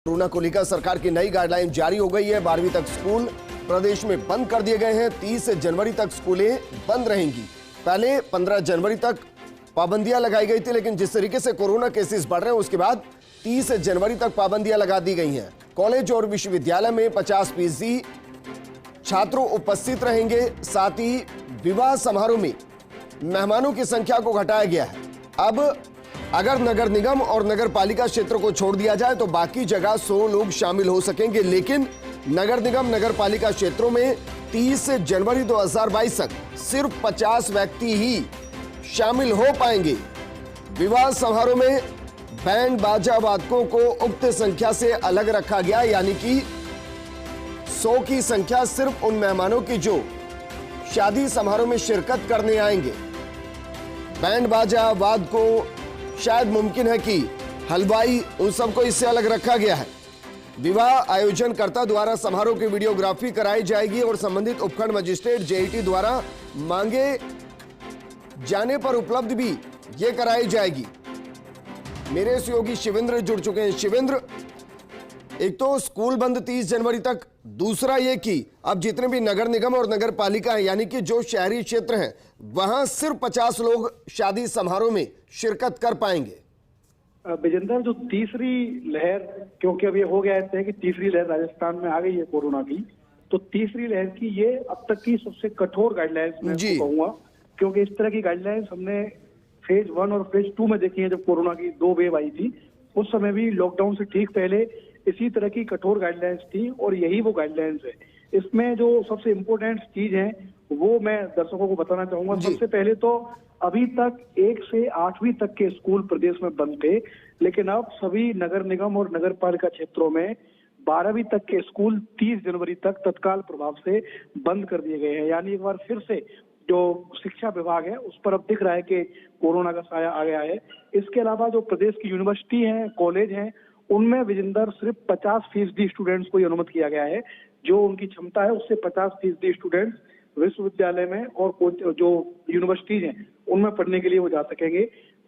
Corona को लेकर सरकार की नई गाइडलाइन जारी हो गई है। 12वीं तक स्कूल प्रदेश में बंद कर दिए गए हैं। 30 जनवरी तक स्कूलें बंद रहेंगी। पहले 15 जनवरी तक पाबंदियां लगाई गई थी, लेकिन जिस तरीके से कोरोना केसेस बढ़ रहे हैं उसके बाद 30 जनवरी तक पाबंदियां लगा दी गई हैं। कॉलेज और विश्वविद्यालय में 50% छात्रों उपस्थित रहेंगे। साथ ही विवाह समारोह में मेहमानों की संख्या को घटाया गया है। अब अगर नगर निगम और नगर पालिका क्षेत्र को छोड़ दिया जाए तो बाकी जगह 100 लोग शामिल हो सकेंगे, लेकिन नगर निगम नगर पालिका क्षेत्रों में 30 जनवरी 2022 तक सिर्फ 50 व्यक्ति ही शामिल हो पाएंगे। विवाह समारोह में बैंड बाजा वादकों को उक्त संख्या से अलग रखा गया, यानी कि 100 की संख्या सिर्फ उन मेहमानों की जो शादी समारोह में शिरकत करने आएंगे। बैंड बाजा वादकों शायद मुमकिन है कि हलवाई, उन सबको इससे अलग रखा गया है। विवाह आयोजनकर्ता द्वारा समारोह की वीडियोग्राफी कराई जाएगी और संबंधित उपखंड मजिस्ट्रेट जेईटी द्वारा मांगे जाने पर उपलब्ध भी ये कराई जाएगी। मेरे सहयोगी शिवेंद्र जुड़ चुके हैं। शिवेंद्र, एक तो स्कूल बंद 30 जनवरी तक, दूसरा ये कि अब जितने भी नगर निगम और नगर पालिका है, यानी कि जो शहरी क्षेत्र हैं, वहां सिर्फ 50 लोग शादी समारोह में शिरकत कर पाएंगे। विजेंद्र, जो तीसरी लहर, क्योंकि अब ये हो गया है कि तीसरी लहर राजस्थान में आ गई है कोरोना की, तो तीसरी लहर की ये अब तक की सबसे कठोर गाइडलाइंस मैं कहूंगा, क्योंकि इस तरह की गाइडलाइंस हमने फेज 1 और फेज 2 में देखी है। जब कोरोना की 2 वेव आई थी उस समय भी लॉकडाउन से ठीक पहले इसी तरह की कठोर गाइडलाइंस थी और यही वो गाइडलाइंस है। इसमें जो सबसे इम्पोर्टेंट चीज है वो मैं दर्शकों को बताना चाहूंगा। सबसे पहले तो अभी तक 1 से 8वीं तक के स्कूल प्रदेश में बंद थे, लेकिन अब सभी नगर निगम और नगर पालिका क्षेत्रों में 12वीं तक के स्कूल 30 जनवरी तक तत्काल प्रभाव से बंद कर दिए गए हैं। यानी एक बार फिर से जो शिक्षा विभाग है उस पर अब दिख रहा है कि कोरोना का साया आ गया है। इसके अलावा जो प्रदेश की यूनिवर्सिटी हैं, कॉलेज हैं, उनमें विजेंदर सिर्फ 50% स्टूडेंट्स को अनुमति किया गया है। जो उनकी क्षमता है उससे 50% स्टूडेंट्स विश्वविद्यालय में और जो यूनिवर्सिटीज हैं उनमें पढ़ने के लिए वो जा सकेंगे।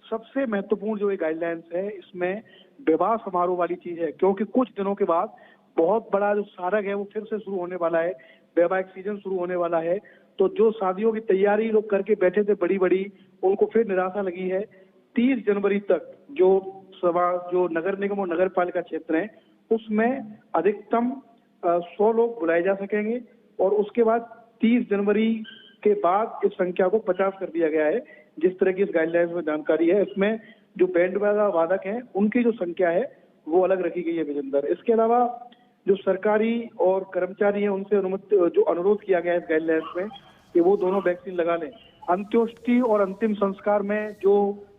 सबसे महत्वपूर्ण जो ये गाइडलाइंस है इसमें विवाह समारोह वाली चीज है, क्योंकि कुछ दिनों के बाद बहुत बड़ा जो सारग है वो फिर से शुरू होने वाला है, वैवाहिक सीजन शुरू होने वाला है। तो जो शादियों की तैयारी लोग करके बैठे थे बड़ी बड़ी, उनको फिर निराशा लगी है। 30 जनवरी तक जो नगर निगम और नगर पालिका क्षेत्र हैं उसमें अधिकतम 100 लोग बुलाए जा सकेंगे और उसके बाद 30 जनवरी के बाद इस संख्या को 50 कर दिया गया है। जिस तरह की इस गाइडलाइंस में जानकारी है, इसमें जो बैंड बाजा वादक हैं उनकी जो संख्या है वो अलग रखी गई है विजेंदर। इसके अलावा जो सरकारी और कर्मचारी हैं उनसे जो अनुरोध किया गया है इस गाइडलाइंस में कि वो दोनों वैक्सीन लगा लें। अंत्योष्टि और अंतिम संस्कार में जो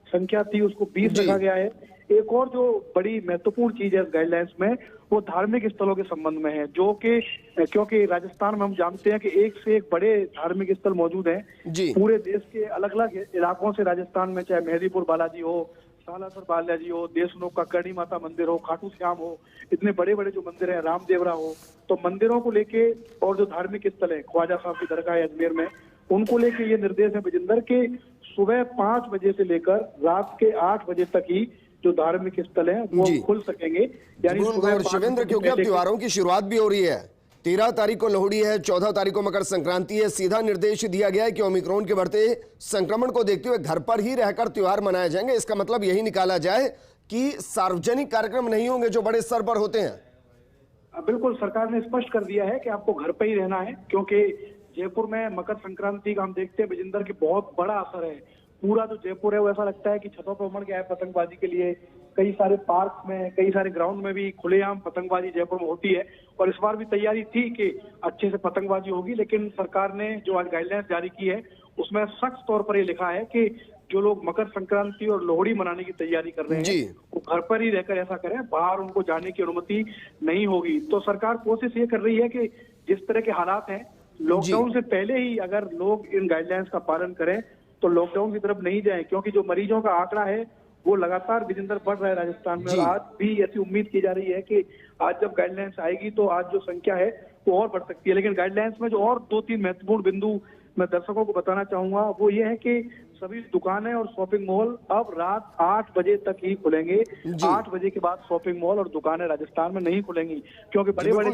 संख्या थी उसको 20 रखा गया है। एक और जो बड़ी महत्वपूर्ण चीज है इस गाइडलाइंस में वो धार्मिक स्थलों के संबंध में है, जो कि क्योंकि राजस्थान में हम जानते हैं कि एक से एक बड़े धार्मिक स्थल मौजूद हैं पूरे देश के अलग अलग इलाकों से। राजस्थान में चाहे मेहदीपुर बालाजी हो, सालासर बालाजी हो, देशनोक का करणी माता मंदिर हो, खाटू श्याम हो, इतने बड़े बड़े जो मंदिर हैं, रामदेवरा हो, तो मंदिरों को लेके और जो धार्मिक स्थल है, ख्वाजा साहब की दरगाह है अजमेर में, उनको लेके ये निर्देश है विजेंदर के सुबह 5 बजे से लेकर रात के 8 बजे तक ही जो धार्मिक स्थल है वो खुल सकेंगे। यानी शिवेंद्र, क्योंकि अब त्योहारों की शुरुआत भी हो रही है। 13 तारीख को लोहड़ी है, 14 तारीख को मकर संक्रांति है। सीधा निर्देश दिया गया है कि ओमिक्रॉन के बढ़ते संक्रमण को देखते हुए घर पर ही रहकर त्योहार मनाए जाएंगे। इसका मतलब यही निकाला जाए कि सार्वजनिक कार्यक्रम नहीं होंगे जो बड़े स्तर पर होते हैं। बिल्कुल, सरकार ने स्पष्ट कर दिया है कि आपको घर पर ही रहना है, क्योंकि जयपुर में मकर संक्रांति का हम देखते हैं विजेंदर की बहुत बड़ा असर है। पूरा जो जयपुर है वो ऐसा लगता है कि छतों पर उमड़ गया है पतंगबाजी के लिए। कई सारे पार्क में, कई सारे ग्राउंड में भी खुलेआम पतंगबाजी जयपुर में होती है और इस बार भी तैयारी थी कि अच्छे से पतंगबाजी होगी। लेकिन सरकार ने जो आज गाइडलाइंस जारी की है उसमें सख्त तौर पर ये लिखा है कि जो लोग मकर संक्रांति और लोहड़ी मनाने की तैयारी कर रहे हैं वो घर पर ही रहकर ऐसा करें, बाहर उनको जाने की अनुमति नहीं होगी। तो सरकार कोशिश ये कर रही है कि जिस तरह के हालात हैं लॉकडाउन से पहले ही अगर लोग इन गाइडलाइंस का पालन करें तो लॉकडाउन की तरफ नहीं जाएं, क्योंकि जो मरीजों का आंकड़ा है वो लगातार विजेंदर बढ़ रहा है राजस्थान में। आज भी ऐसी उम्मीद की जा रही है कि आज जब गाइडलाइंस आएगी तो आज जो संख्या है वो और बढ़ सकती है। लेकिन गाइडलाइंस में जो और 2-3 महत्वपूर्ण बिंदु मैं दर्शकों को बताना चाहूंगा वो ये है कि सभी दुकानें और शॉपिंग मॉल अब रात 8 बजे तक ही खुलेंगे। 8 बजे के बाद शॉपिंग मॉल और दुकानें राजस्थान में नहीं खुलेंगी, क्योंकि बड़े बड़े